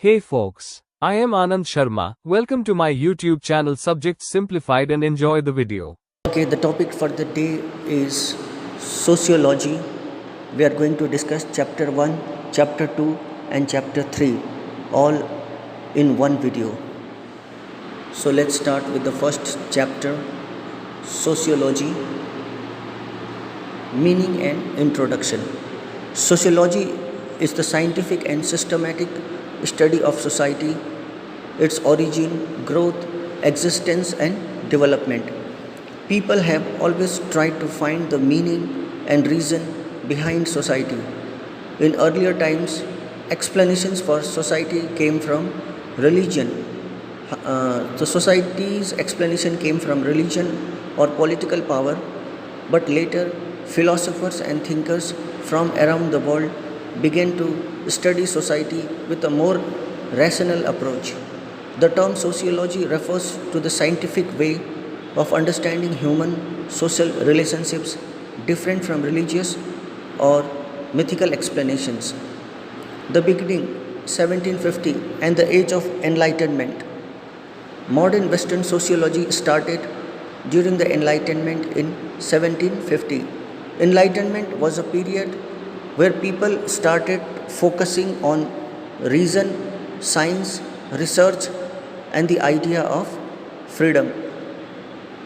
Hey folks, I am Anand Sharma. Welcome to my YouTube channel Subject Simplified and enjoy the video. Okay, the topic for the day is sociology. We are going to discuss chapter 1, chapter 2, and chapter 3 all in one video. So let's start with the first chapter, sociology, meaning and introduction. Sociology is the scientific and systematic study of society, its origin, growth, existence, and development. People have always tried to find the meaning and reason behind society. In earlier times, explanations for society came from religion. The society's explanation came from religion or political power, but later philosophers and thinkers from around the world began to study society with a more rational approach. The term sociology refers to the scientific way of understanding human social relationships different from religious or mythical explanations. The beginning, 1750, and the age of enlightenment. Modern Western sociology started during the Enlightenment in 1750. Enlightenment was a period where people started focusing on reason, science, research, and the idea of freedom.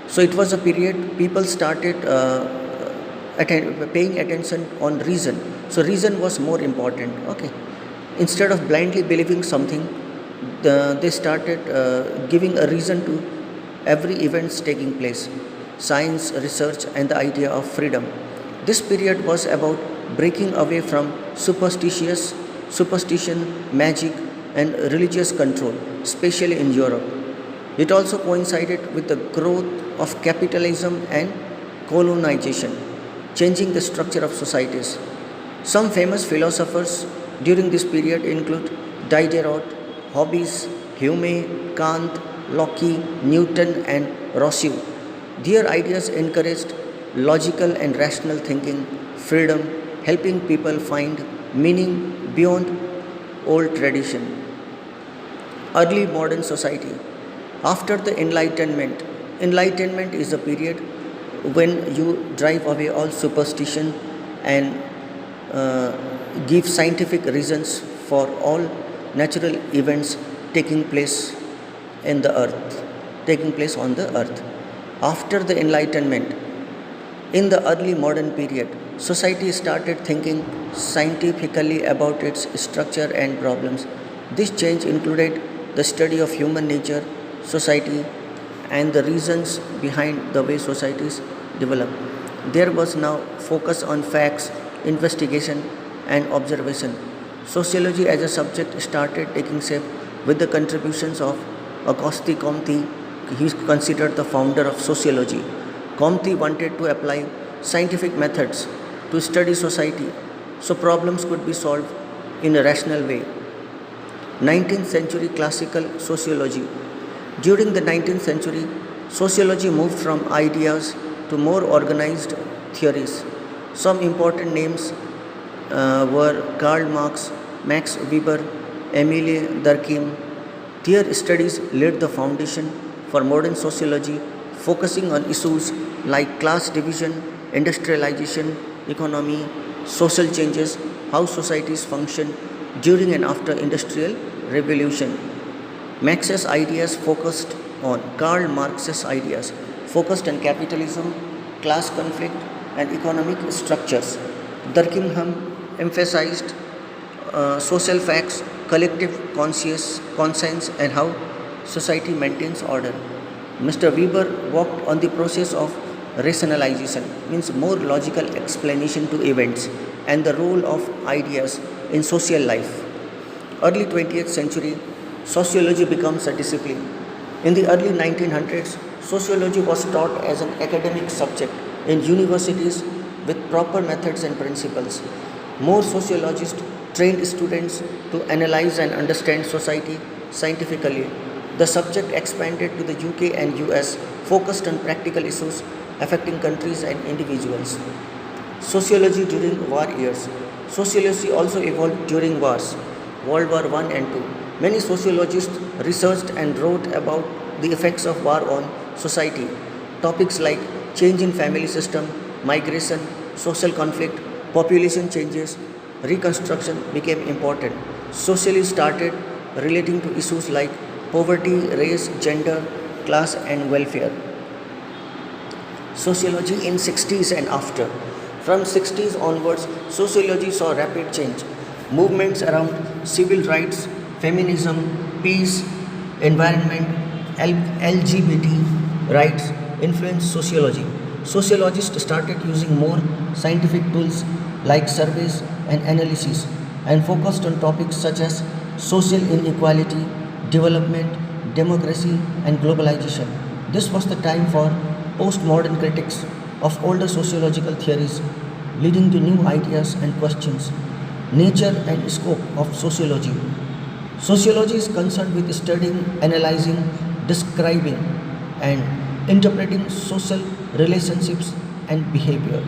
So it was a period people started paying attention on reason. So reason was more important. Okay, instead of blindly believing something, they started giving a reason to every events taking place. Science, research, and the idea of freedom. This period was about breaking away from superstition, magic, and religious control, especially in Europe. It also coincided with the growth of capitalism and colonization, changing the structure of societies. Some famous philosophers during this period include Diderot, Hobbes, Hume, Kant, Locke, Newton, and Rousseau. Their ideas encouraged logical and rational thinking, freedom, helping people find meaning beyond old tradition. Early modern society. After the Enlightenment is a period when you drive away all superstition and give scientific reasons for all natural events taking place in the earth, taking place on the earth. After the Enlightenment, in the early modern period, society started thinking scientifically about its structure and problems. This change included the study of human nature, society, and the reasons behind the way societies develop. There was now focus on facts, investigation, and observation. Sociology as a subject started taking shape with the contributions of Auguste Comte. He is considered the founder of sociology. Comte wanted to apply scientific methods to study society so problems could be solved in a rational way. 19th century classical sociology. During the 19th century, sociology moved from ideas to more organized theories. Some important names were Karl Marx, Max Weber, Emile Durkheim. Their studies laid the foundation for modern sociology, focusing on issues like class division, industrialization, economy, social changes, how societies function during and after industrial revolution. Karl Marx's ideas focused on capitalism, class conflict, and economic structures. Durkheim emphasized social facts, collective conscience, and how society maintains order. Mr. Weber worked on the process of rationalization, means more logical explanation to events, and the role of ideas in social life. Early 20th century, sociology becomes a discipline. In the early 1900s, sociology was taught as an academic subject in universities with proper methods and principles. More sociologists trained students to analyze and understand society scientifically. The subject expanded to the UK and US, focused on practical issues affecting countries and individuals. Sociology during war years. Sociology also evolved during wars, World War I and II, Many sociologists researched and wrote about the effects of war on society. Topics like change in family system, migration, social conflict, population changes, reconstruction became important. Socialists started relating to issues like poverty, race, gender, class and welfare. Sociology in 60s and after. From 60s onwards, sociology saw rapid change. Movements around civil rights, feminism, peace, environment, LGBT rights influenced sociology. Sociologists started using more scientific tools like surveys and analysis and focused on topics such as social inequality, development, democracy, and globalization. This was the time for postmodern critics of older sociological theories, leading to new ideas and questions. Nature and scope of sociology. Sociology is concerned with studying, analyzing, describing, and interpreting social relationships and behavior.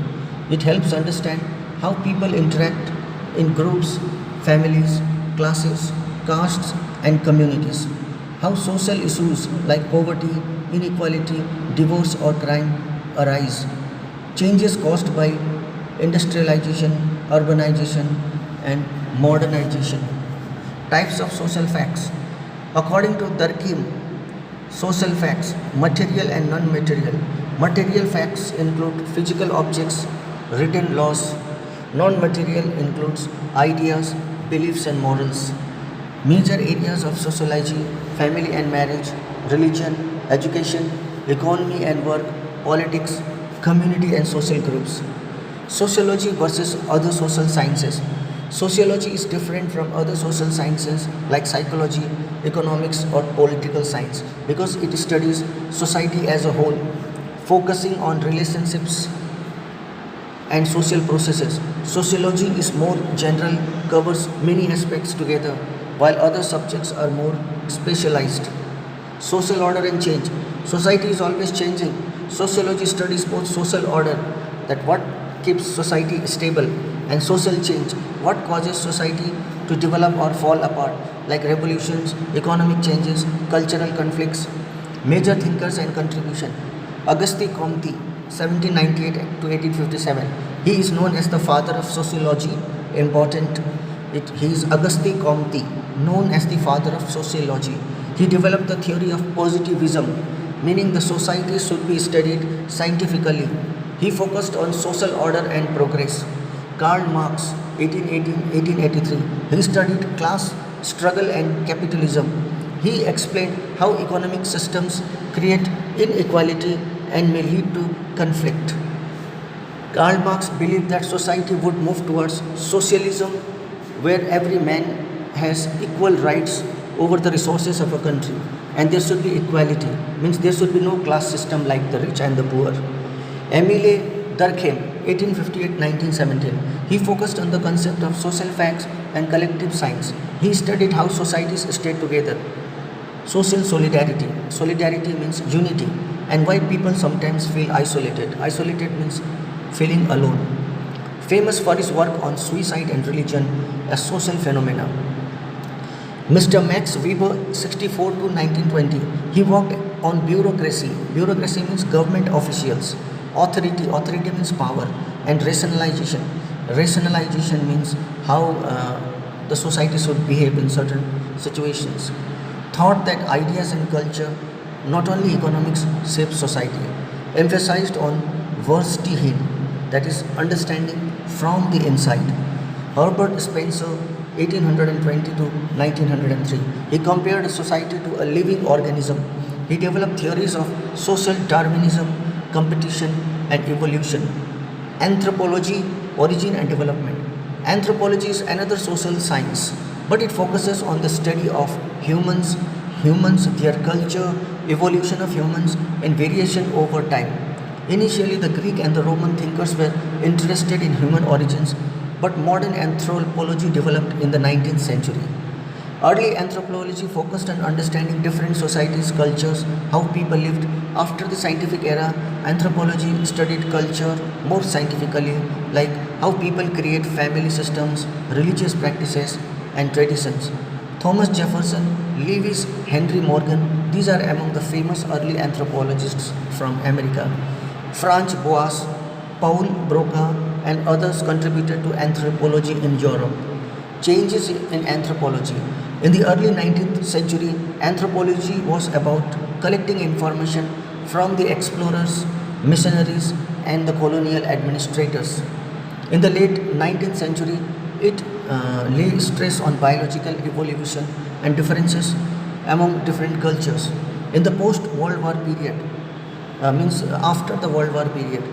It helps understand how people interact in groups, families, classes, castes, and communities. How social issues like poverty, inequality, divorce, or crime arise. Changes caused by industrialization, urbanization, and modernization. Types of social facts. According to Durkheim, social facts, material and non material. Material facts include physical objects, written laws. Non material includes ideas, beliefs, and morals. Major areas of sociology: family and marriage, religion, education, economy and work, politics, community and social groups. Sociology versus other social sciences. Sociology is different from other social sciences like psychology, economics, or political science because it studies society as a whole, focusing on relationships and social processes. Sociology is more general, covers many aspects together, while other subjects are more specialized. Social order and change. Society is always changing. Sociology studies both social order, that what keeps society stable, and social change, what causes society to develop or fall apart, like revolutions, economic changes, cultural conflicts. Major thinkers and contribution. Auguste Comte, 1798 to 1857. He is known as the father of sociology. Important. He is Auguste Comte, known as the father of sociology. He developed the theory of positivism, meaning the society should be studied scientifically. He focused on social order and progress. Karl Marx, 1818-1883. He studied class struggle and capitalism. He explained how economic systems create inequality and may lead to conflict. Karl Marx believed that society would move towards socialism where every man has equal rights over the resources of a country and there should be equality, means there should be no class system like the rich and the poor. Emile Durkheim, 1858-1917. He focused on the concept of social facts and collective science. He studied how societies stay together. Social solidarity. Solidarity means unity, and why people sometimes feel isolated. Isolated means feeling alone. Famous for his work on suicide and religion as social phenomena. Mr. Max Weber, 64 to 1920. He worked on bureaucracy. Bureaucracy means government officials. Authority. Authority means power. And rationalization. Rationalization means how the society should behave in certain situations. Thought that ideas and culture, not only economics, shape society. Emphasized on Verstehen, that is understanding from the inside. Herbert Spencer, 1820 to 1903. He compared society to a living organism. He developed theories of social Darwinism, competition, and evolution. Anthropology, origin and development. Anthropology is another social science, but it focuses on the study of humans, their culture, evolution of humans, and variation over time. Initially, the Greek and the Roman thinkers were interested in human origins, but modern anthropology developed in the 19th century. Early anthropology focused on understanding different societies, cultures, how people lived. After the scientific era, anthropology studied culture more scientifically, like how people create family systems, religious practices, and traditions. Thomas Jefferson, Lewis Henry Morgan, these are among the famous early anthropologists from America. Franz Boas, Paul Broca, and others contributed to anthropology in Europe. Changes in anthropology. In the early 19th century, anthropology was about collecting information from the explorers, missionaries, and the colonial administrators. In the late 19th century, it laid stress on biological evolution and differences among different cultures. In the post-World War period, means after the World War period,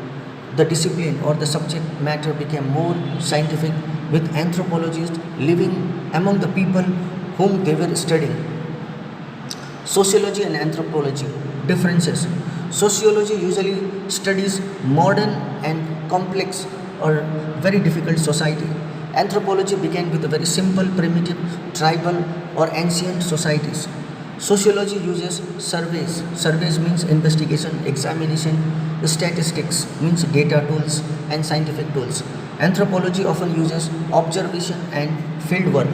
the discipline or the subject matter became more scientific, with anthropologists living among the people whom they were studying. Sociology and anthropology differences. Sociology usually studies modern and complex or very difficult society. Anthropology began with a very simple, primitive, tribal, or ancient societies. Sociology uses surveys. Surveys means investigation, examination, statistics means data tools and scientific tools. Anthropology often uses observation and field work,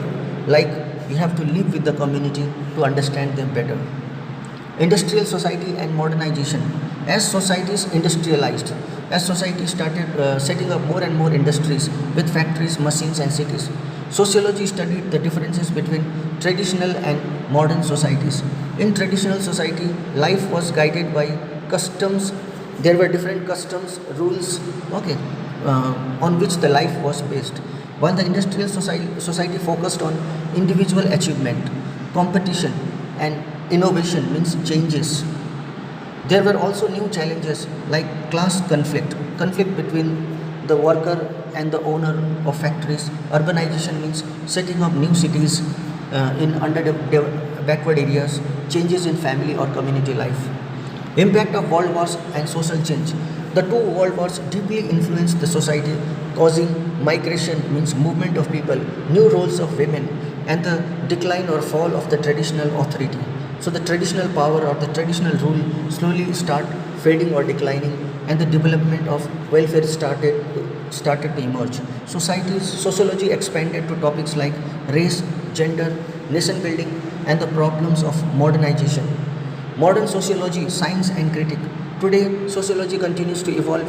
like you have to live with the community to understand them better. Industrial society and modernization. As societies industrialized, as society started setting up more and more industries with factories, machines, and cities, sociology studied the differences between traditional and modern societies. In traditional society, life was guided by customs. There were different customs, rules, okay, on which the life was based. While the industrial society focused on individual achievement, competition, and innovation means changes. There were also new challenges like class conflict between the worker and the owner of factories. Urbanization means setting up new cities in backward areas, changes in family or community life. Impact of world wars and social change. The two world wars deeply influenced the society, causing migration means movement of people, new roles of women, and the decline or fall of the traditional authority. So the traditional power or the traditional rule slowly start fading or declining, and the development of welfare started to emerge. Sociology expanded to topics like race, gender, nation building, and the problems of modernization. Modern sociology, science and critique. Today, sociology continues to evolve,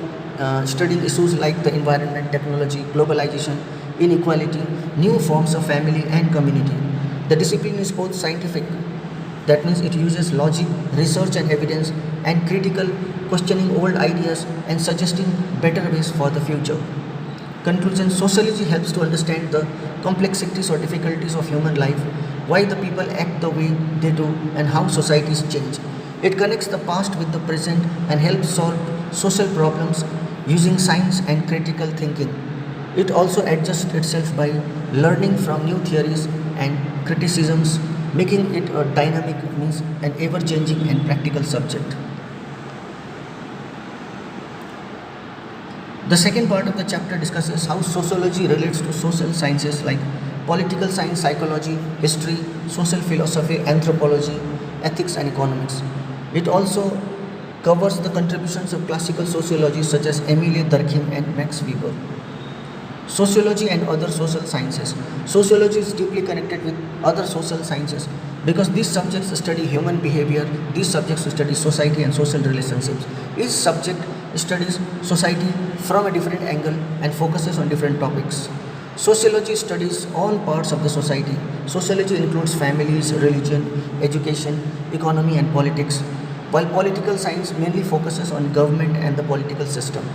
studying issues like the environment, technology, globalization, inequality, new forms of family and community. The discipline is both scientific, that means it uses logic, research and evidence, and critical questioning old ideas and suggesting better ways for the future. Conclusion. Sociology helps to understand the complexities or difficulties of human life, why the people act the way they do, and how societies change. It connects the past with the present and helps solve social problems using science and critical thinking. It also adjusts itself by learning from new theories and criticisms, making it a dynamic, means an ever-changing and practical subject. The second part of the chapter discusses how sociology relates to social sciences like political science, psychology, history, social philosophy, anthropology, ethics, and economics. It also covers the contributions of classical sociology such as Emile Durkheim and Max Weber. Sociology and other social sciences. Sociology is deeply connected with other social sciences because these subjects study human behavior, these subjects study society and social relationships. Each subject studies society from a different angle and focuses on different topics. Sociology studies all parts of the society. Sociology includes families, religion, education, economy, and politics, while political science mainly focuses on government and the political system.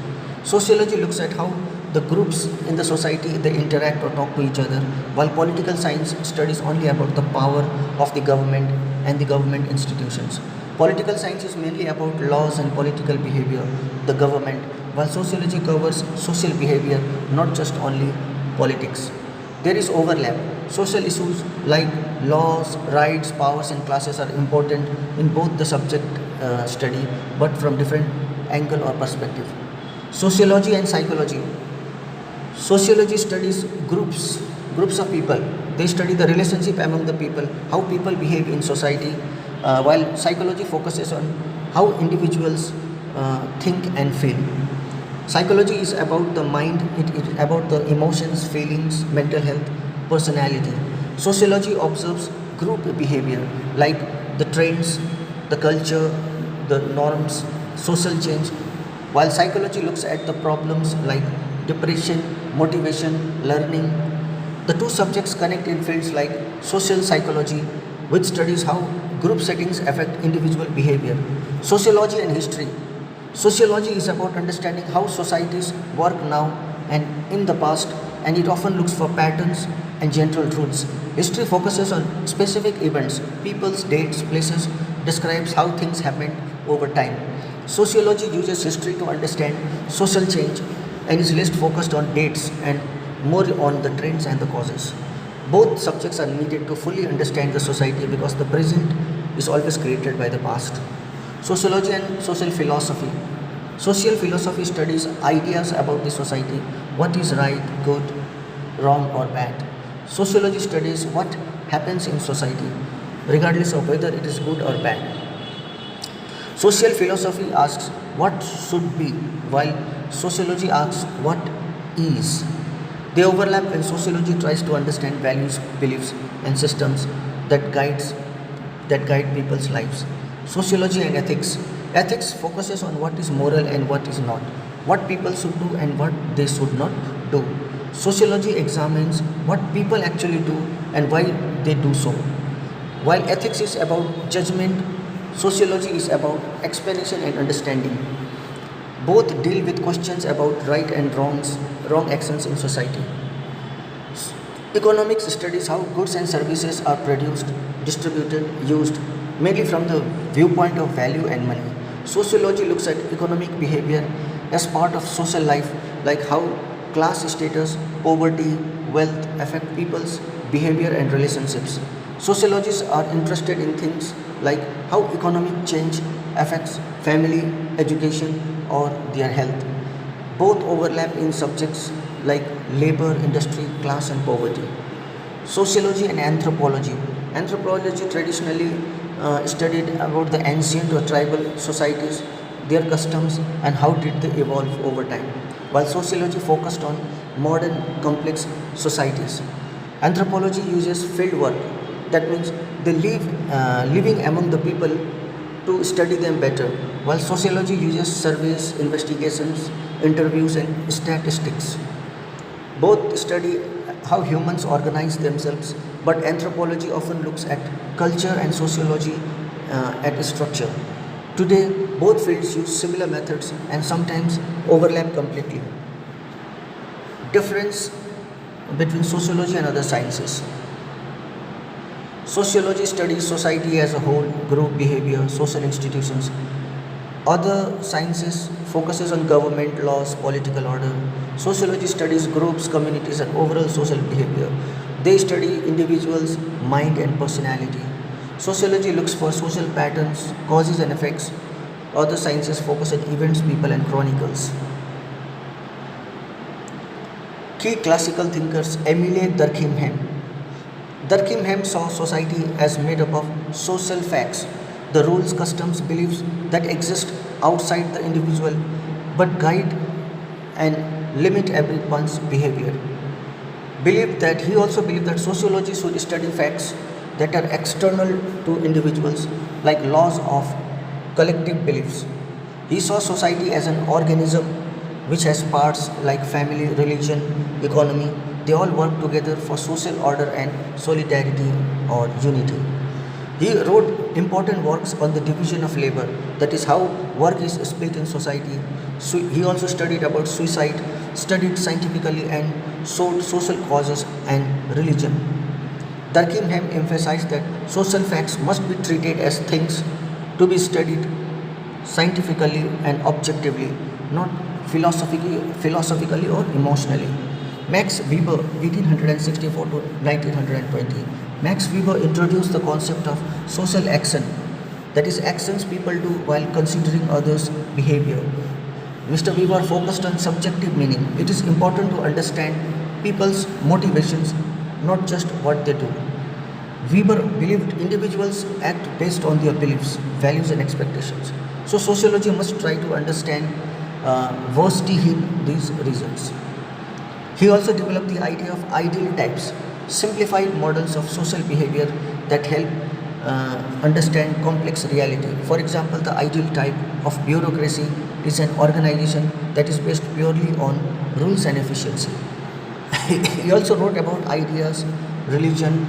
Sociology looks at how the groups in the society they interact or talk to each other, while political science studies only about the power of the government and the government institutions. Political science is mainly about laws and political behavior, the government, while sociology covers social behavior, not just only politics. There is overlap. Social issues like laws, rights, powers, and classes are important in both the subject study, but from different angle or perspective. Sociology and psychology. Sociology studies groups of people. They study the relationship among the people, how people behave in society, while psychology focuses on how individuals think and feel. Psychology is about the mind, it is about the emotions, feelings, mental health, personality. Sociology observes group behavior like the trends, the culture, the norms, social change, while psychology looks at the problems like depression, motivation, learning. The two subjects connect in fields like social psychology, which studies how group settings affect individual behavior, sociology, and history. Sociology is about understanding how societies work now and in the past, and it often looks for patterns and general truths. History focuses on specific events, people's dates, places, describes how things happened over time. Sociology uses history to understand social change and is less focused on dates and more on the trends and the causes. Both subjects are needed to fully understand the society because the present is always created by the past. Sociology and social philosophy. Social philosophy studies ideas about the society, what is right, good, wrong, or bad. Sociology studies what happens in society, regardless of whether it is good or bad. Social philosophy asks what should be, while sociology asks what is. They overlap when sociology tries to understand values, beliefs, and systems that guides that guide people's lives. Sociology and ethics. Ethics focuses on what is moral and what is not, what people should do and what they should not do. Sociology examines what people actually do and why they do so. While ethics is about judgment, sociology is about explanation and understanding. Both deal with questions about right and wrong actions in society. Economics studies how goods and services are produced, distributed, used, mainly from the viewpoint of value and money. Sociology looks at economic behavior as part of social life, like how class status, poverty, wealth affect people's behavior and relationships. Sociologists are interested in things like how economic change affects family, education, or their health. Both overlap in subjects like labor, industry, class, and poverty. Sociology and anthropology. Anthropology traditionally studied about the ancient or tribal societies, their customs, and how did they evolve over time, while sociology focused on modern complex societies. Anthropology uses field work, that means they live living among the people to study them better, while sociology uses surveys, investigations, interviews, and statistics. Both study how humans organize themselves, but anthropology often looks at culture and sociology at structure. Today, both fields use similar methods and sometimes overlap completely. Difference between sociology and other sciences. Sociology studies society as a whole, group behavior, social institutions. Other sciences focuses on government, laws, political order. Sociology studies groups, communities, and overall social behavior. They study individuals, mind, and personality. Sociology looks for social patterns, causes, and effects. Other sciences focus on events, people, and chronicles. Key classical thinkers: Emile Durkheim. Durkheim saw society as made up of social facts, the rules, customs, beliefs that exist outside the individual but guide and limit everyone's behavior. He also believed that sociology should study facts that are external to individuals, like laws of collective beliefs. He saw society as an organism which has parts like family, religion, economy. They all work together for social order and solidarity or unity. He wrote important works on the division of labor, that is, how work is split in society. He also studied about suicide, studied scientifically, and showed social causes and religion. Durkheim emphasized that social facts must be treated as things to be studied scientifically and objectively, not philosophically or emotionally. Max Weber, 1864 to 1920. Max Weber introduced the concept of social action, that is, actions people do while considering others' behavior. Mr. Weber focused on subjective meaning. It is important to understand people's motivations, not just what they do. Weber believed individuals act based on their beliefs, values, and expectations. So, sociology must try to understand these reasons. He also developed the idea of ideal types. simplified models of social behavior that help understand complex reality. For example, the ideal type of bureaucracy is an organization that is based purely on rules and efficiency. He also wrote about ideas, religion,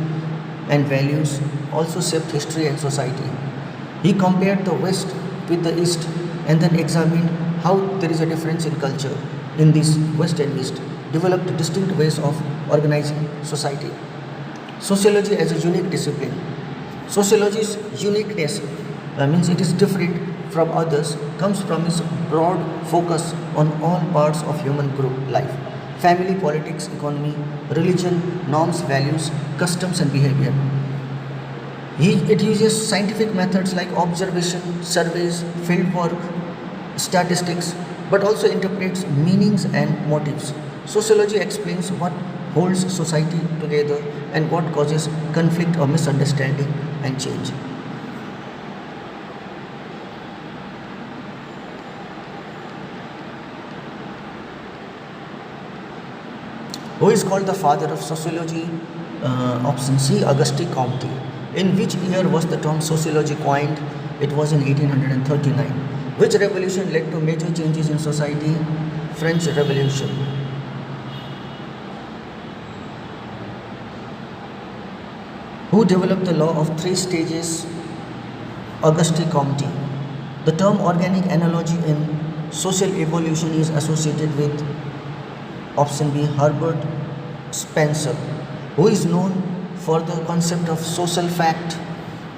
and values, also shaped history and society. He compared the West with the East and then examined how there is a difference in culture in this West and East, developed distinct ways of organizing society. Sociology as a unique discipline. Sociology's uniqueness means it is different from others, comes from its broad focus on all parts of human group life: family, politics, economy, religion, norms, values, customs, and behavior. It uses scientific methods like observation, surveys, field work, statistics, but also interprets meanings and motives. Sociology explains what holds society together and what causes conflict or misunderstanding and change. Who is called the father of sociology? Option C, Auguste Comte. In which year was the term sociology coined? It was in 1839. Which revolution led to major changes in society? French Revolution. Who developed the law of three stages? Auguste Comte. The term organic analogy in social evolution is associated with option B, Herbert Spencer. Who is known for the concept of social fact?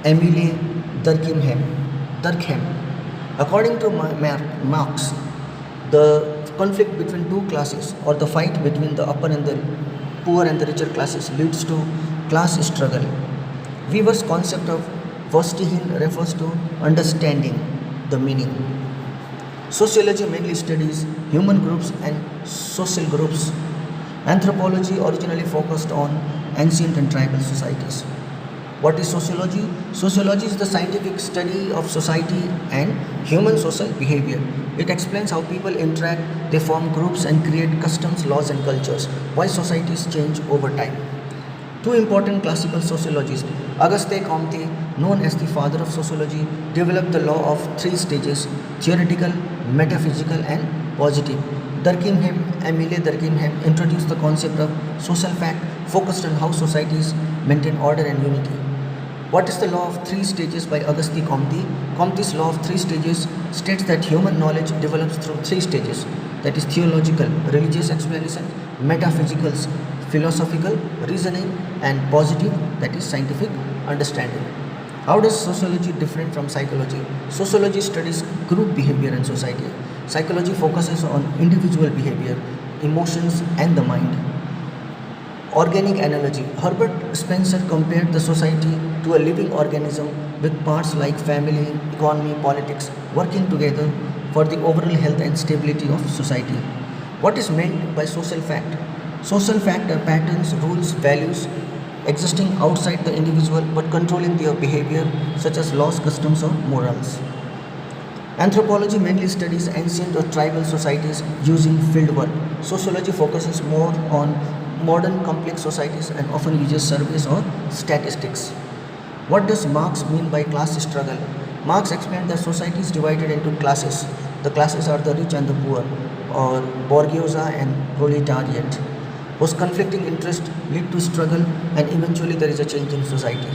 Emile Durkheim. According to Marx, the conflict between two classes or the fight between the upper and the poor and the richer classes leads to class struggle. Weber's concept of Verstehen refers to understanding the meaning. Sociology mainly studies human groups and social groups. Anthropology originally focused on ancient and tribal societies. What is sociology? Sociology is the scientific study of society and human social behavior. It explains how people interact, they form groups and create customs, laws, and cultures, why societies change over time. Two important classical sociologists, Auguste Comte, known as the father of sociology, developed the law of three stages: theoretical, metaphysical, and positive. Emile Durkheim introduced the concept of social fact, focused on how societies maintain order and unity. What is the law of three stages by Auguste Comte? Comte's law of three stages states that human knowledge develops through three stages, that is theological, religious explanation, metaphysical, philosophical, reasoning, and positive, that is scientific understanding. How does sociology different from psychology? Sociology studies group behavior and society. Psychology focuses on individual behavior, emotions, and the mind. Organic analogy. Herbert Spencer compared the society to a living organism with parts like family, economy, politics working together for the overall health and stability of society. What is meant by social fact? Social fact are patterns, rules, values existing outside the individual but controlling their behavior, such as laws, customs, or morals. Anthropology mainly studies ancient or tribal societies using fieldwork. Sociology focuses more on modern complex societies and often uses surveys or statistics. What does Marx mean by class struggle? Marx explained that society is divided into classes. The classes are the rich and the poor, or bourgeoisie and proletariat, whose conflicting interests lead to struggle and eventually there is a change in society.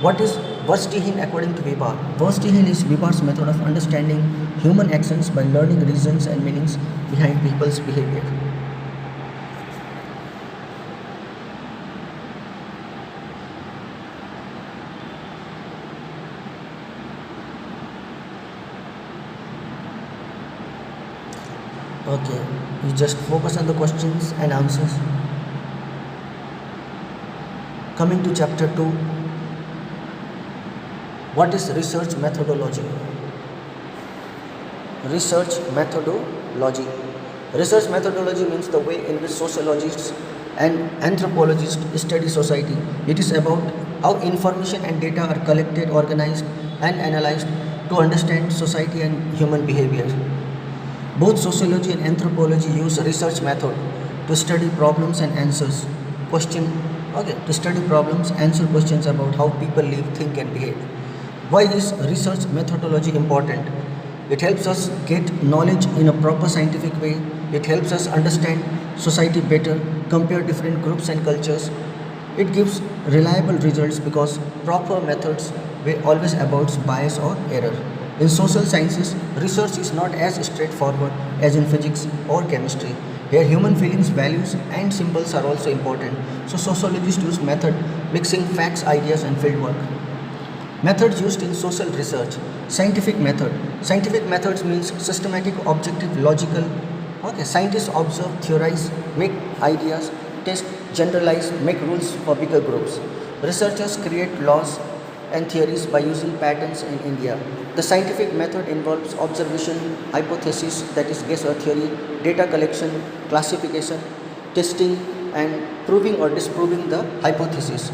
What is Verstehen according to Weber? Verstehen is Weber's method of understanding human actions by learning reasons and meanings behind people's behavior. Okay, you just focus on the questions and answers. Coming to chapter 2, what is research methodology? Research methodology. Research methodology means the way in which sociologists and anthropologists study society. It is about how information and data are collected, organized, and analyzed to understand society and human behavior. Both sociology and anthropology use research method to study problems and answers, question Okay, to study problems, answer questions about how people live, think, and behave. Why is research methodology important? It helps us get knowledge in a proper scientific way. It helps us understand society better, compare different groups and cultures. It gives reliable results because proper methods will always avoid bias or error. In social sciences, research is not as straightforward as in physics or chemistry. Here, human feelings, values, and symbols are also important. So, sociologists use method mixing facts, ideas, and fieldwork. Methods used in social research. Scientific method. Scientific methods means systematic, objective, logical. Okay, scientists observe, theorize, make ideas, test, generalize, make rules for bigger groups. Researchers create laws and theories by using patterns in India. The scientific method involves observation, hypothesis, that is guess or theory, data collection, classification, testing, and proving or disproving the hypothesis.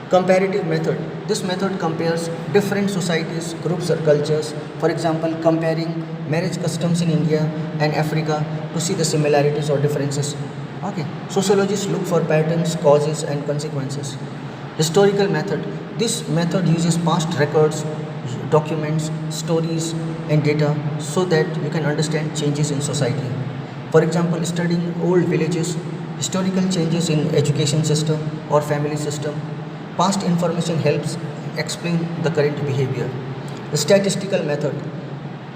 Comparative method. This method compares different societies, groups, or cultures. For example, comparing marriage customs in India and Africa to see the similarities or differences. Okay. Sociologists look for patterns, causes, and consequences. Historical method. This method uses past records, documents, stories, and data so that you can understand changes in society. For example, studying old villages, historical changes in education system or family system. Past information helps explain the current behavior. The statistical method.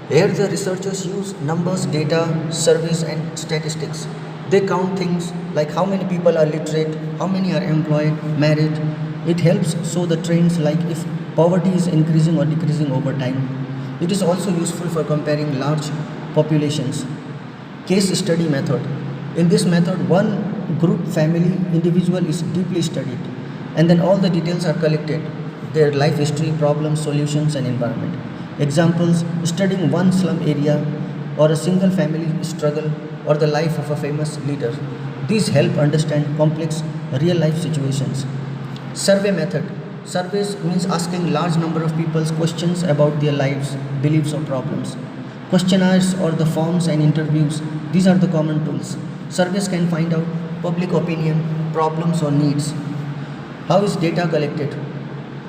Here the researchers use numbers, data, surveys, and statistics. They count things like how many people are literate, how many are employed, married. It helps show the trends like if poverty is increasing or decreasing over time. It is also useful for comparing large populations. Case study method. In this method, one group, family, individual is deeply studied, and then all the details are collected, their life history, problems, solutions, and environment. Examples: studying one slum area or a single family struggle or the life of a famous leader. These help understand complex real life situations. Survey method. Surveys means asking large number of people questions about their lives, beliefs, or problems. Questionnaires or the forms and interviews, these are the common tools. Surveys can find out public opinion, problems, or needs. How is data collected?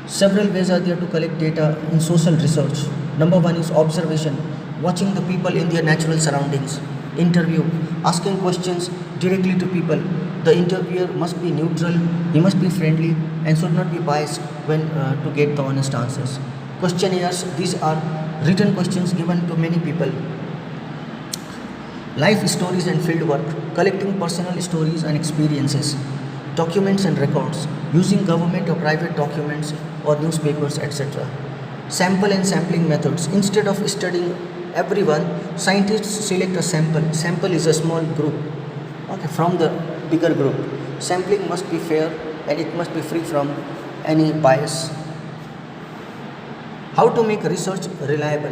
Several ways are there to collect data in social research. Number one is observation, watching the people in their natural surroundings. Interview, asking questions directly to people. The interviewer must be neutral, he must be friendly, and should not be biased when to get the honest answers. Questionnaires, these are written questions given to many people. Life stories and field work, collecting personal stories and experiences. Documents and records, using government or private documents or newspapers, etc. Sample and sampling methods. Instead of studying everyone, scientists select a sample. Sample is a small group, okay, from the bigger group. Sampling must be fair and it must be free from any bias. How to make research reliable?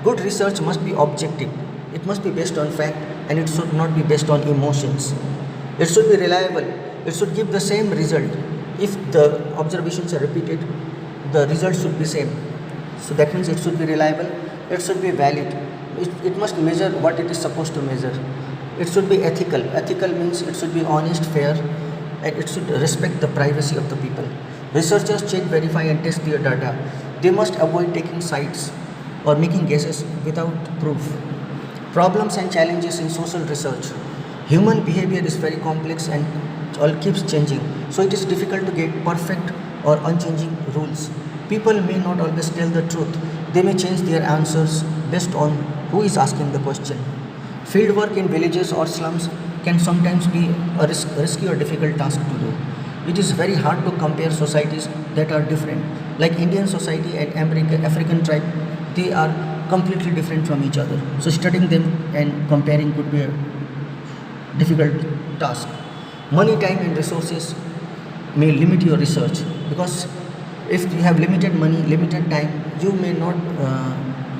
Good research must be objective. It must be based on fact and it should not be based on emotions. It should be reliable. It should give the same result. If the observations are repeated, the result should be same. So that means it should be reliable. It should be valid. It must measure what it is supposed to measure. It should be ethical. Ethical means it should be honest, fair, and it should respect the privacy of the people. Researchers check, verify, and test their data. They must avoid taking sides or making guesses without proof. Problems and challenges in social research. Human behavior is very complex and all keeps changing. So it is difficult to get perfect or unchanging rules. People may not always tell the truth. They may change their answers based on who is asking the question. Fieldwork in villages or slums can sometimes be a risky or difficult task to do. It is very hard to compare societies that are different. Like Indian society and African tribe, they are completely different from each other. So studying them and comparing could be a difficult task. Money, time, and resources may limit your research because if you have limited money, limited time, you may not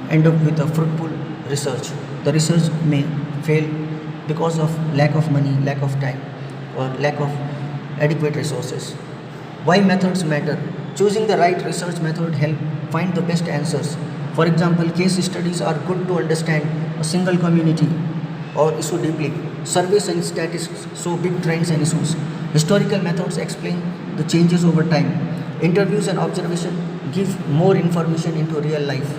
end up with a fruitful research. The research may fail because of lack of money, lack of time, or lack of adequate resources. Why methods matter? Choosing the right research method help find the best answers. For example, case studies are good to understand a single community or issue deeply. Surveys and statistics show big trends and issues. Historical methods explain the changes over time. Interviews and observation give more information into real life.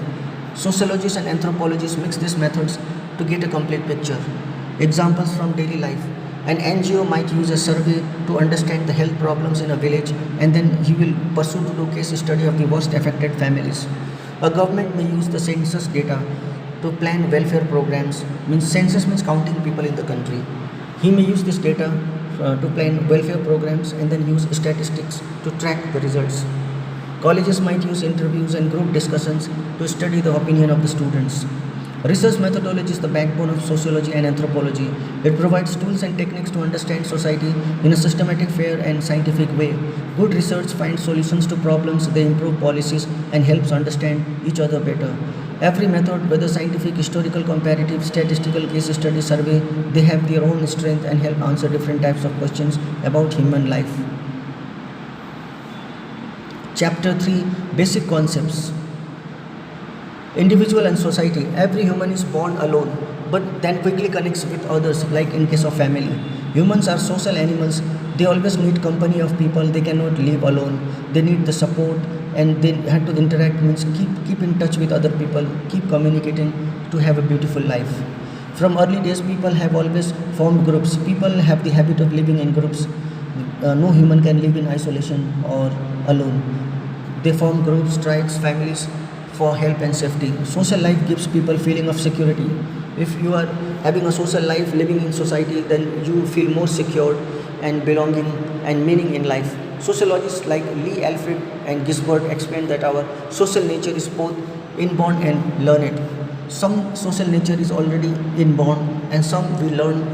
Sociologists and anthropologists mix these methods to get a complete picture. Examples from daily life. An NGO might use a survey to understand the health problems in a village, and then he will pursue to do case study of the worst affected families. A government may use the census data to plan welfare programs. Means census means counting people in the country. He may use this data to plan welfare programs and then use statistics to track the results. Colleges might use interviews and group discussions to study the opinion of the students. Research methodology is the backbone of sociology and anthropology. It provides tools and techniques to understand society in a systematic, fair, and scientific way. Good research finds solutions to problems, they improve policies, and helps understand each other better. Every method, whether scientific, historical, comparative, statistical, case study, survey, they have their own strength and help answer different types of questions about human life. Chapter 3, Basic Concepts. Individual and society. Every human is born alone, but then quickly connects with others, like in case of family. Humans are social animals. They always need company of people. They cannot live alone. They need the support, and they have to interact, means keep in touch with other people, keep communicating to have a beautiful life. From early days, people have always formed groups. People have the habit of living in groups. No human can live in isolation or alone. They form groups, tribes, families for help and safety. Social life gives people feeling of security. If you are having a social life, living in society, then you feel more secured and belonging and meaning in life. Sociologists like Lee Alfred and Gisbert explain that our social nature is both inborn and learned. Some social nature is already inborn, and some we learn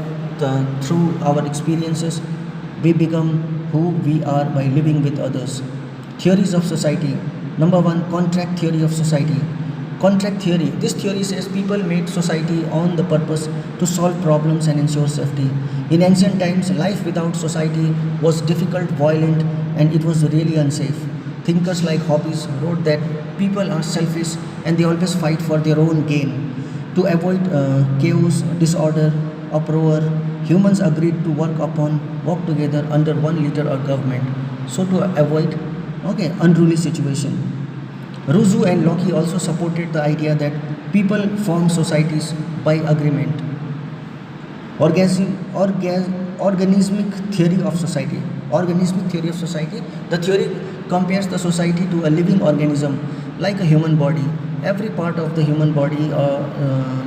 through our experiences. We become who we are by living with others. Theories of society. Number 1, contract theory of society. Contract theory. This theory says people made society on the purpose to solve problems and ensure safety. In ancient times, life without society was difficult, violent, and it was really unsafe. Thinkers like Hobbes wrote that people are selfish and they always fight for their own gain. To avoid chaos, disorder, uproar, humans agreed to work together under one leader or government. So to avoid unruly situation. Rousseau and Locke also supported the idea that people form societies by agreement. Organismic theory of society. Organismic theory of society. The theory compares the society to a living organism like a human body. Every part of the human body,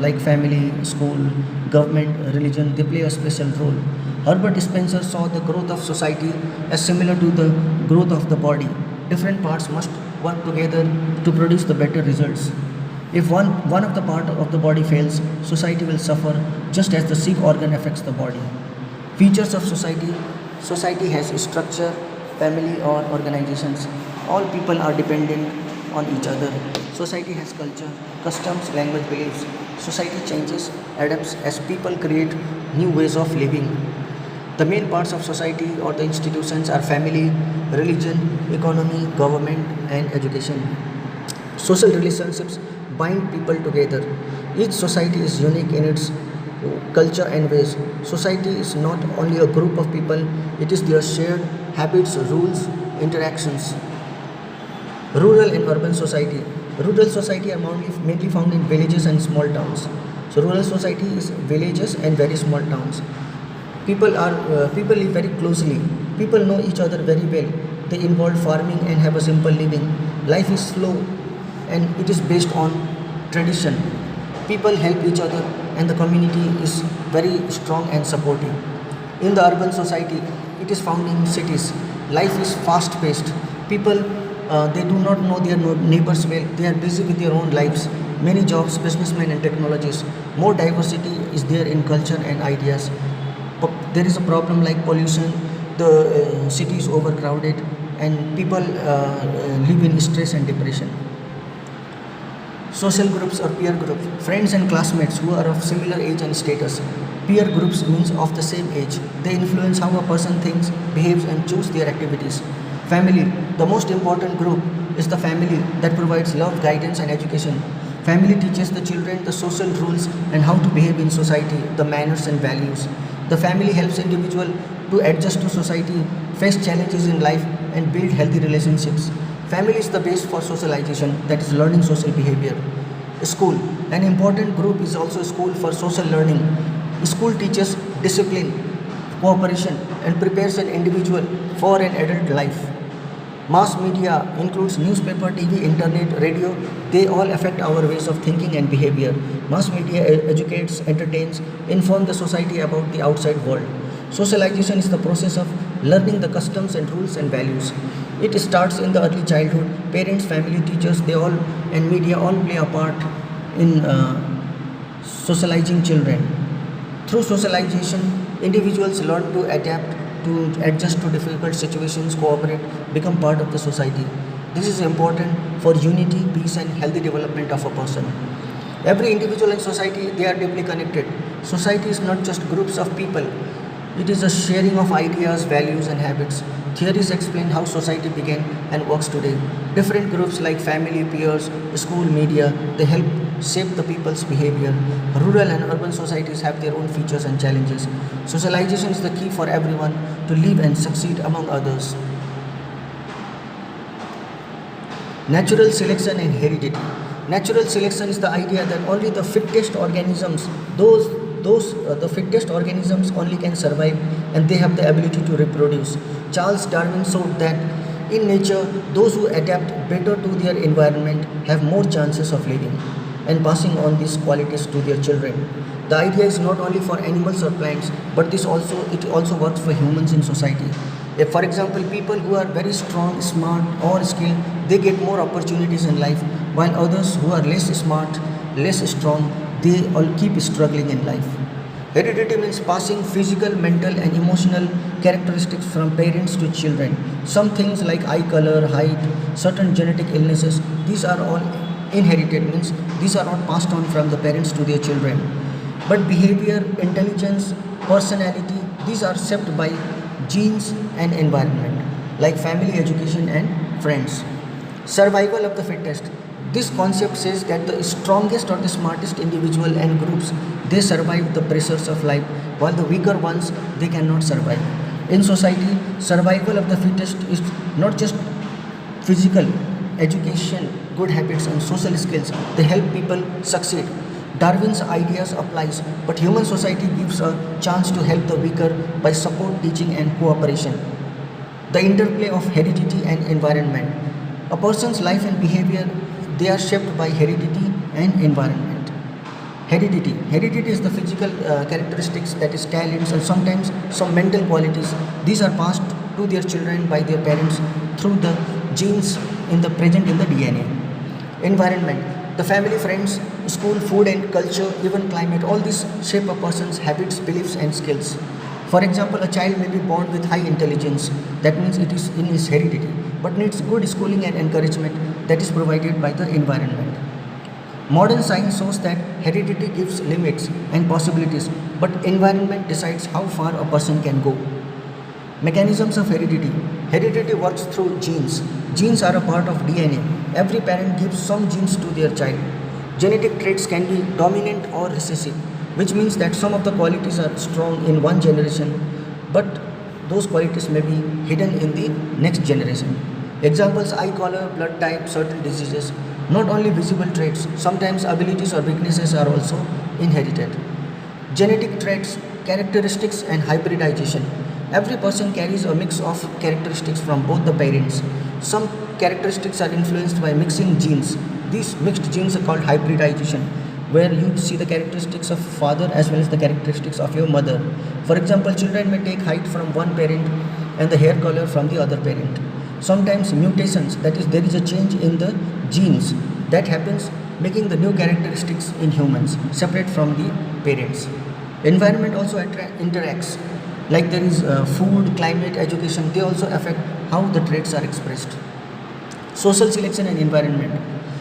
like family, school, government, religion, they play a special role. Herbert Spencer saw the growth of society as similar to the growth of the body. Different parts must work together to produce the better results. If one of the part of the body fails, society will suffer just as the sick organ affects the body. Features of society. Society has structure, family or organizations. All people are dependent on each other. Society has culture, customs, language, beliefs. Society changes, adapts as people create new ways of living. The main parts of society or the institutions are family, religion, economy, government, and education. Social relationships bind people together. Each society is unique in its culture and ways. Society is not only a group of people, it is their shared habits, rules, interactions. Rural and urban society. Rural society are mainly found in villages and small towns. So rural society is villages and very small towns. People live very closely. People know each other very well. They involve farming and have a simple living. Life is slow and it is based on tradition. People help each other and the community is very strong and supportive. In the urban society, it is found in cities. Life is fast paced. People they do not know their neighbors well. They are busy with their own lives. Many jobs, businessmen and technologies. More diversity is there in culture and ideas. There is a problem like pollution. The city is overcrowded and people live in stress and depression. Social groups or peer groups, friends and classmates who are of similar age and status. Peer groups means of the same age. They influence how a person thinks, behaves and choose their activities. Family, the most important group is the family that provides love, guidance and education. Family teaches the children the social rules and how to behave in society, the manners and values. The family helps individual to adjust to society, face challenges in life and build healthy relationships. Family is the base for socialization, that is learning social behavior. School, an important group, is also school for social learning. School teaches discipline, cooperation, and prepares an individual for an adult life. Mass media includes newspaper, TV, internet, radio. They all affect our ways of thinking and behavior. Mass media educates, entertains, informs the society about the outside world. Socialization is the process of learning the customs and rules and values. It starts in the early childhood. Parents, family, teachers, they all and media all play a part in socializing children. Through socialization, individuals learn to adapt, to adjust to difficult situations, cooperate, become part of the society. This is important for unity, peace, and healthy development of a person. Every individual and society, they are deeply connected. Society is not just groups of people. It is a sharing of ideas, values, and habits. Theories explain how society began and works today. Different groups like family, peers, school, media, they help shape the people's behavior. Rural and urban societies have their own features and challenges. Socialization is the key for everyone to live and succeed among others. Natural selection and heredity. Natural selection is the idea that only the fittest organisms, the fittest organisms only can survive, and they have the ability to reproduce. Charles Darwin showed that in nature, those who adapt better to their environment have more chances of living and passing on these qualities to their children. The idea is not only for animals or plants, but it also works for humans in society. If, for example, people who are very strong, smart, or skilled, they get more opportunities in life, while others who are less smart, less strong, they all keep struggling in life. Heredity means passing physical, mental, and emotional characteristics from parents to children. Some things like eye color, height, certain genetic illnesses, these are all inherited, means these are not passed on from the parents to their children. But behavior, intelligence, personality, these are shaped by genes and environment, like family, education, and friends. Survival of the fittest. This concept says that the strongest or the smartest individual and groups, they survive the pressures of life, while the weaker ones, they cannot survive. In society, survival of the fittest is not just physical, education, good habits, and social skills. They help people succeed. Darwin's ideas applies, but human society gives a chance to help the weaker by support, teaching, and cooperation. The interplay of heredity and environment. A person's life and behavior, they are shaped by heredity and environment. Heredity. Heredity is the physical characteristics, that is talents, and sometimes some mental qualities. These are passed to their children by their parents through the genes in the present in the DNA. Environment. The family, friends, school, food and culture, even climate, all these shape a person's habits, beliefs and skills. For example, a child may be born with high intelligence, that means it is in his heredity, but needs good schooling and encouragement that is provided by the environment. Modern science shows that heredity gives limits and possibilities, but environment decides how far a person can go. Mechanisms of heredity. Heredity works through genes. Genes are a part of DNA. Every parent gives some genes to their child. Genetic traits can be dominant or recessive, which means that some of the qualities are strong in one generation, but those qualities may be hidden in the next generation. Examples: eye color, blood type, certain diseases. Not only visible traits, sometimes abilities or weaknesses are also inherited. Genetic traits, characteristics, and hybridization. Every person carries a mix of characteristics from both the parents. Some characteristics are influenced by mixing genes. These mixed genes are called hybridization, where you see the characteristics of father as well as the characteristics of your mother. For example, children may take height from one parent and the hair color from the other parent. Sometimes mutations, that is, there is a change in the genes that happens, making the new characteristics in humans separate from the parents. Environment also interacts, like there is food, climate, education, they also affect how the traits are expressed. Social selection and environment.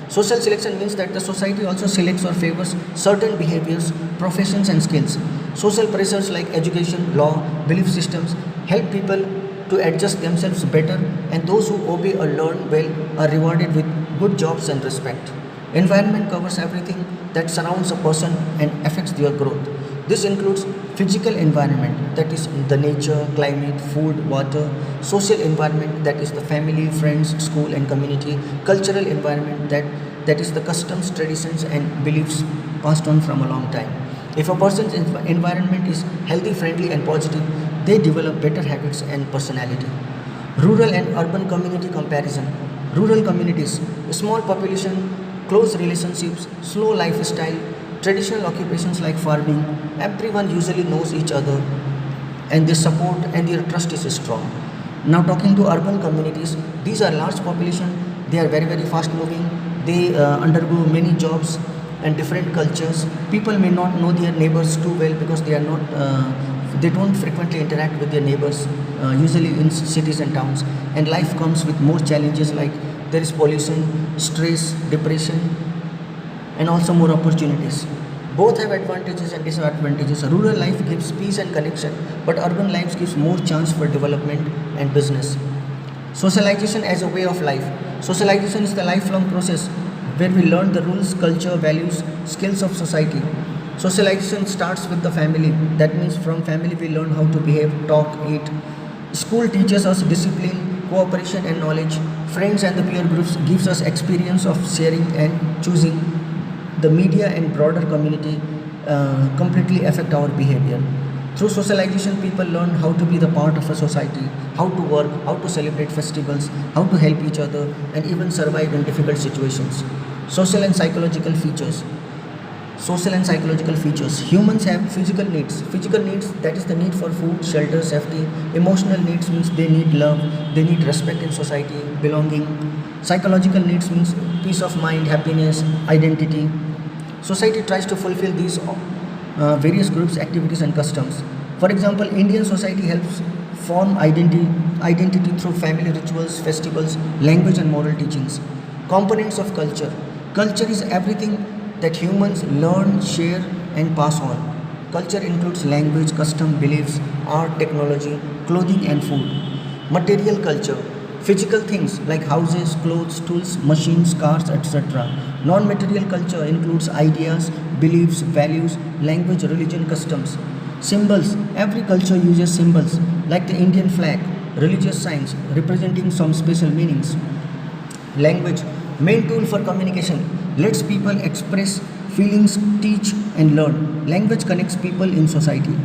Social selection means that the society also selects or favors certain behaviors, professions and skills. Social pressures like education, law, belief systems help people to adjust themselves better, and those who obey or learn well are rewarded with good jobs and respect. Environment covers everything that surrounds a person and affects their growth. This includes physical environment, that is the nature, climate, food, water; social environment, that is the family, friends, school and community; cultural environment, that is the customs, traditions and beliefs passed on from a long time. If a person's environment is healthy, friendly and positive, they develop better habits and personality. Rural and urban community comparison. Rural communities, small population, close relationships, slow lifestyle, traditional occupations like farming, everyone usually knows each other and their support and their trust is strong. Now talking to urban communities, these are large population, they are very fast moving, they undergo many jobs and different cultures. People may not know their neighbors too well because they don't frequently interact with their neighbors, usually in cities and towns. And life comes with more challenges like there is pollution, stress, depression, and also more opportunities. Both have advantages and disadvantages. Rural life gives peace and connection, but urban life gives more chance for development and business. Socialization as a way of life. Socialization is the lifelong process where we learn the rules, culture, values, skills of society. Socialization starts with the family. That means from family we learn how to behave, talk, eat. School teaches us discipline, cooperation and knowledge. Friends and the peer groups gives us experience of sharing and choosing. The media and broader community completely affect our behavior. Through socialization, people learn how to be the part of a society, how to work, how to celebrate festivals, how to help each other, and even survive in difficult situations. Social and psychological features. Social and psychological features. Humans have physical needs. Physical needs, that is the need for food, shelter, safety. Emotional needs means they need love, they need respect in society, belonging. Psychological needs means peace of mind, happiness, identity. Society tries to fulfill these various groups, activities and customs. For example, Indian society helps form identity through family rituals, festivals, language and moral teachings. Components of culture. Culture is everything that humans learn, share and pass on. Culture includes language, custom, beliefs, art, technology, clothing and food. Material culture. Physical things like houses, clothes, tools, machines, cars, etc. Non-material culture includes ideas, beliefs, values, language, religion, customs. Symbols. Every culture uses symbols like the Indian flag, religious signs representing some special meanings. Language. Main tool for communication. Lets people express feelings, teach and learn. Language connects people in society.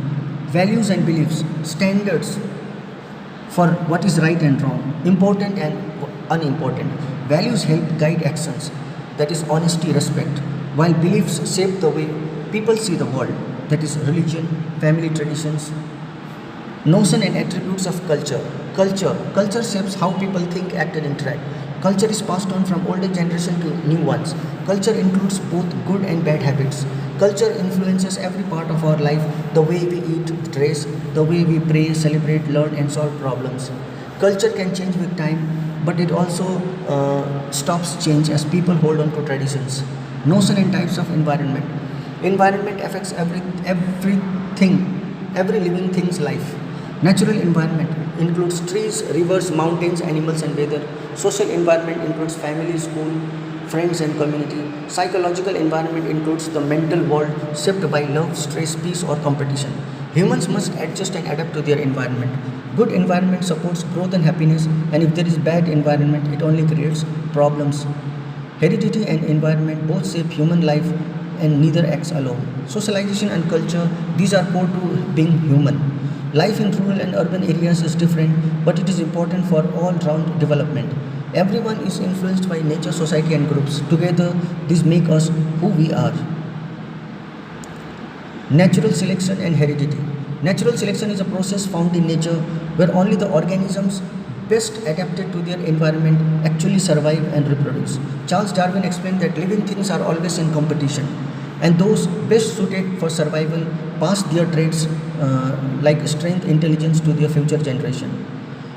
Values and beliefs. Standards for what is right and wrong, important and unimportant. Values help guide actions, that is honesty, respect, while beliefs shape the way people see the world, that is religion, family traditions. Notion and attributes of culture. Culture shapes how people think, act and interact. Culture is passed on from older generation to new ones. Culture includes both good and bad habits. Culture influences every part of our life, the way we eat, dress, the way we pray, celebrate, learn and solve problems. Culture can change with time, but it also stops change as people hold on to traditions. Notion and types of environment. Environment affects everything, every living thing's life. Natural environment includes trees, rivers, mountains, animals and weather. Social environment includes family, school, friends and community. Psychological environment includes the mental world shaped by love, stress, peace or competition. Humans must adjust and adapt to their environment. Good environment supports growth and happiness, and if there is bad environment, it only creates problems. Heredity and environment both shape human life and neither acts alone. Socialization and culture, these are core to being human. Life in rural and urban areas is different, but it is important for all-round development. Everyone is influenced by nature, society and groups. Together, these make us who we are. Natural selection and heredity. Natural selection is a process found in nature where only the organisms best adapted to their environment actually survive and reproduce. Charles Darwin explained that living things are always in competition, and those best suited for survival pass their traits like strength, intelligence to their future generation.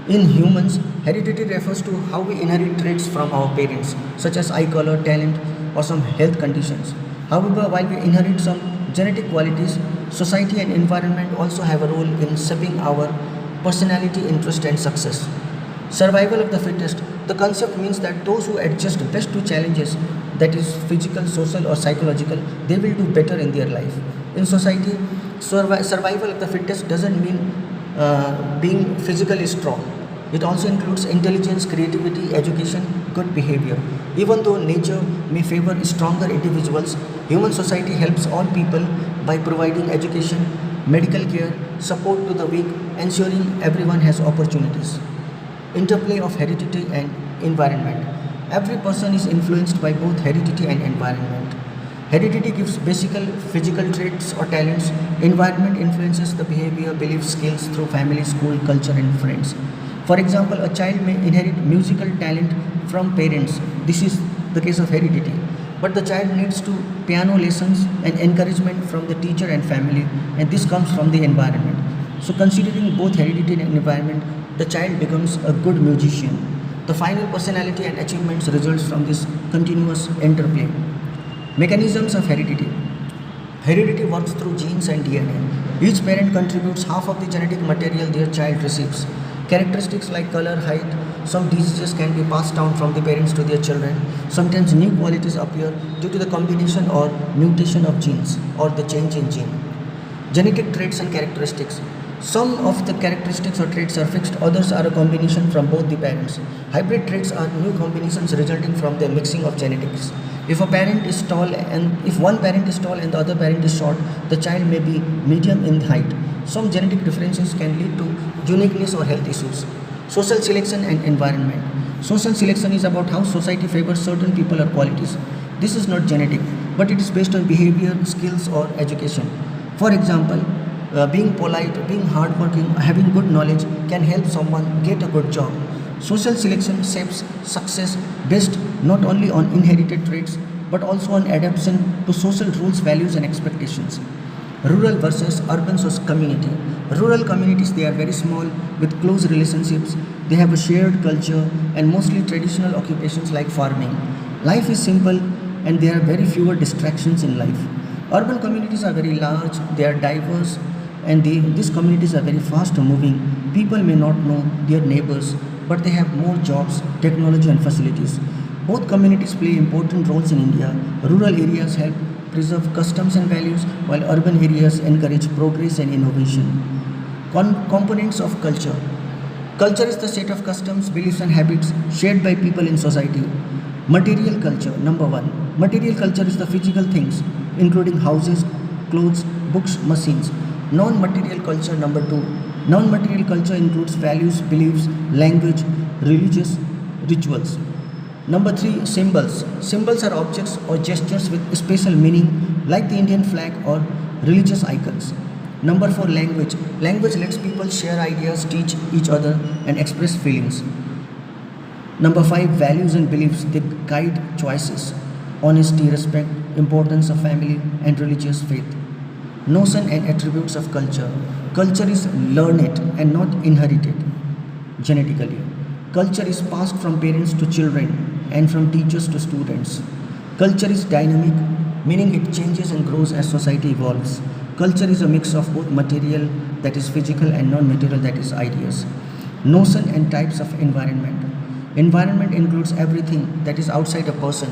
In humans, heredity refers to how we inherit traits from our parents, such as eye color, talent, or some health conditions. However, while we inherit some genetic qualities, society and environment also have a role in shaping our personality, interest, and success. Survival of the fittest. The concept means that those who adjust best to challenges, that is physical, social, or psychological, they will do better in their life. In society, Survival of the fittest doesn't mean being physically strong. It also includes intelligence, creativity, education, good behavior. Even though nature may favor stronger individuals, human society helps all people by providing education, medical care, support to the weak, ensuring everyone has opportunities. Interplay of heredity and environment. Every person is influenced by both heredity and environment. Heredity gives basic physical traits or talents. Environment influences the behavior, beliefs, skills through family, school, culture, and friends. For example, a child may inherit musical talent from parents. This is the case of heredity. But the child needs to piano lessons and encouragement from the teacher and family, and this comes from the environment. So, considering both heredity and environment, the child becomes a good musician. The final personality and achievements results from this continuous interplay. Mechanisms of heredity. Heredity works through genes and DNA. Each parent contributes half of the genetic material their child receives. Characteristics like color, height, some diseases can be passed down from the parents to their children. Sometimes new qualities appear due to the combination or mutation of genes or the change in gene. Genetic traits and characteristics. Some of the characteristics or traits are fixed, others are a combination from both the parents. Hybrid traits are new combinations resulting from the mixing of genetics. If one parent is tall and the other parent is short, the child may be medium in height. Some genetic differences can lead to uniqueness or health issues. Social selection and environment. Social selection is about how society favors certain people or qualities. This is not genetic, but it is based on behavior, skills, or education. For example, being polite, being hardworking, having good knowledge can help someone get a good job. Social selection shapes success based not only on inherited traits but also on adaptation to social rules, values, and expectations. Rural versus urban community. Rural communities, they are very small with close relationships. They have a shared culture and mostly traditional occupations like farming. Life is simple and there are very fewer distractions in life. Urban communities are very large, they are diverse, and these communities are very fast moving. People may not know their neighbors, but they have more jobs, technology, and facilities. Both communities play important roles in India. Rural areas help preserve customs and values, while urban areas encourage progress and innovation. Components of culture. Culture is the set of customs, beliefs, and habits shared by people in society. Material culture, number one. Material culture is the physical things, including houses, clothes, books, machines. Non-material culture, number two. Non-material culture includes values, beliefs, language, religious rituals. Number three, symbols. Symbols are objects or gestures with special meaning, like the Indian flag or religious icons. Number four, language. Language lets people share ideas, teach each other, and express feelings. Number five, values and beliefs. They guide choices, honesty, respect, importance of family, and religious faith. Notion and attributes of culture. Culture is learned and not inherited genetically. Culture is passed from parents to children and from teachers to students. Culture is dynamic, meaning it changes and grows as society evolves. Culture is a mix of both material, that is physical, and non-material, that is ideas. Notion and types of environment. Environment includes everything that is outside a person,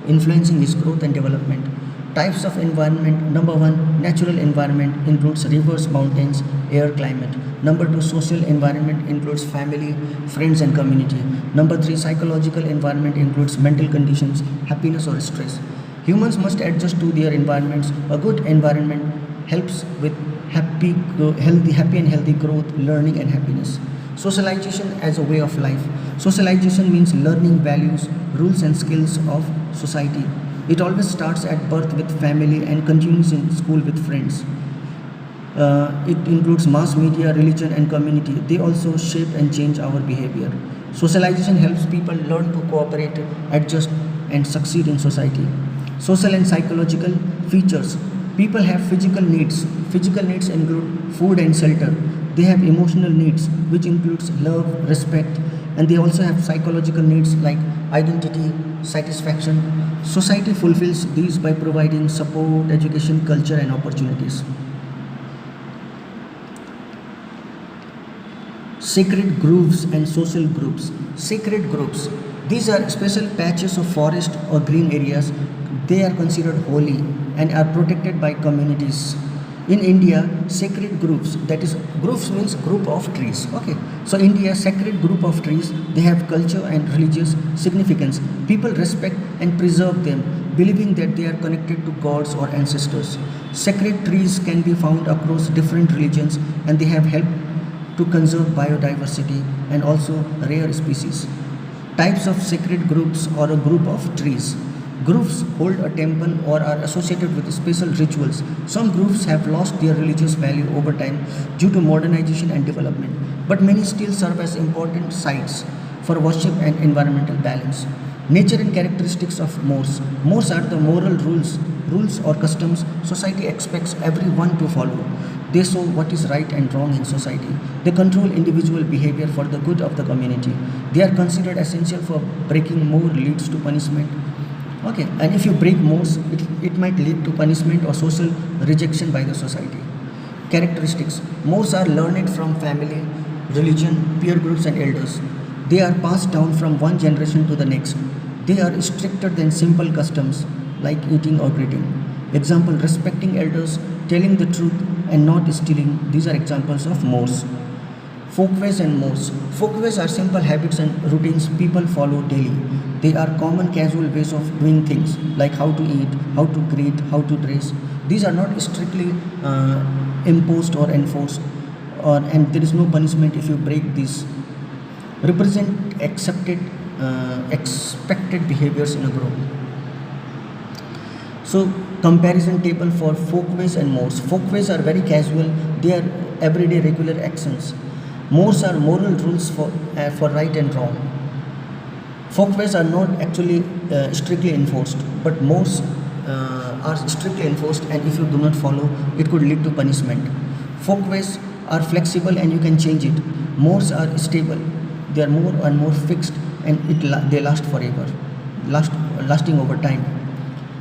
influencing his growth and development. Types of environment. Number one, natural environment includes rivers, mountains, air, climate. Number two, social environment includes family, friends, and community. Number three, psychological environment includes mental conditions, happiness or stress. Humans must adjust to their environments. A good environment helps with happy and healthy growth, learning, and happiness. Socialization as a way of life. Socialization means learning values, rules, and skills of society. It always starts at birth with family and continues in school with friends. It includes mass media, religion, and community. They also shape and change our behavior. Socialization helps people learn to cooperate, adjust, and succeed in society. Social and psychological features. People have physical needs. Physical needs include food and shelter. They have emotional needs, which includes love, respect, and they also have psychological needs like identity, satisfaction. Society fulfills these by providing support, education, culture, and opportunities. Sacred groves and social groups. Sacred groves. These are special patches of forest or green areas. They are considered holy and are protected by communities. In India, sacred groups, that is, groups means group of trees. Okay, so India, sacred group of trees, they have culture and religious significance. People respect and preserve them, believing that they are connected to gods or ancestors. Sacred trees can be found across different religions, and they have helped to conserve biodiversity and also rare species. Types of sacred groups or a group of trees. Groups hold a temple or are associated with special rituals. Some groups have lost their religious value over time due to modernization and development, but many still serve as important sites for worship and environmental balance. Nature and characteristics of mores. Mores are the moral rules or customs society expects everyone to follow. They show what is right and wrong in society. They control individual behavior for the good of the community. They are considered essential for breaking more leads to punishment. Okay, and if you break mores, it might lead to punishment or social rejection by the society. Characteristics. Mores are learned from family, religion, peer groups, and elders. They are passed down from one generation to the next. They are stricter than simple customs like eating or greeting. Example, respecting elders, telling the truth, and not stealing. These are examples of mores. Folkways and mores. Folkways are simple habits and routines people follow daily. They are common casual ways of doing things like how to eat, how to greet, how to dress. These are not strictly imposed or enforced, and there is no punishment if you break these. Represent expected behaviors in a group. So, comparison table for folkways and mores. Folkways are very casual, they are everyday regular actions. Mores are moral rules for right and wrong. Folkways are not actually strictly enforced, but mores are strictly enforced, and if you do not follow, it could lead to punishment. Folkways are flexible and you can change it. Mores are stable, they are more and more fixed, and they last forever, lasting over time.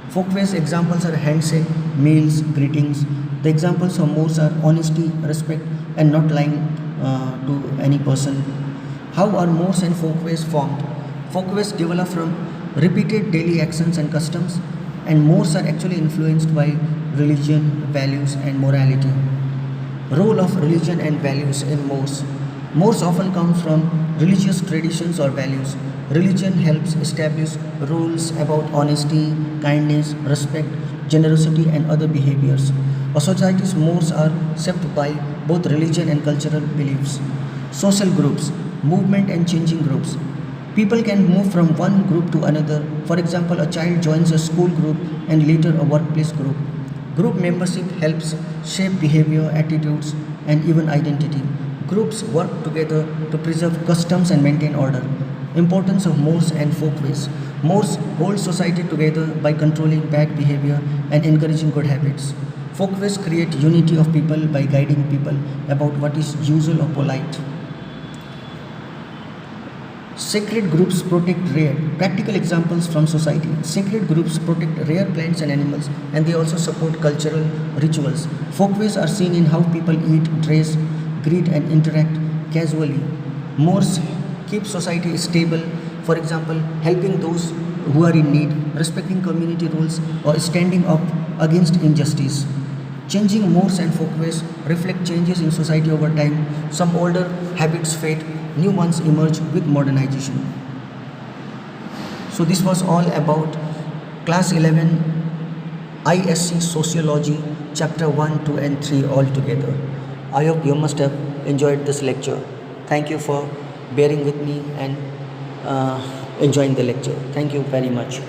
Folkways examples are handshake, meals, greetings. The examples of mores are honesty, respect, and not lying to any person. How are mores and folkways formed? Folkways develop from repeated daily actions and customs, and mores are actually influenced by religion, values, and morality. Role of religion and values in mores. Mores often come from religious traditions or values. Religion helps establish rules about honesty, kindness, respect, generosity, and other behaviors. A society's mores are shaped by both religion and cultural beliefs. Social groups, movement and changing groups. People can move from one group to another. For example, a child joins a school group and later a workplace group. Group membership helps shape behavior, attitudes, and even identity. Groups work together to preserve customs and maintain order. Importance of mores and folkways. Mores hold society together by controlling bad behavior and encouraging good habits. Folkways create unity of people by guiding people about what is usual or polite. Sacred groups protect rare. Practical examples from society. Sacred groups protect rare plants and animals, and they also support cultural rituals. Folkways are seen in how people eat, dress, greet, and interact casually. Mores keep society stable, for example, helping those who are in need, respecting community rules, or standing up against injustice. Changing mores and folkways reflect changes in society over time. Some older habits fade, new ones emerge with modernization. So this was all about class 11 ISC Sociology chapter 1, 2 and 3 all together. I hope you must have enjoyed this lecture. Thank you for bearing with me and enjoying the lecture. Thank you very much.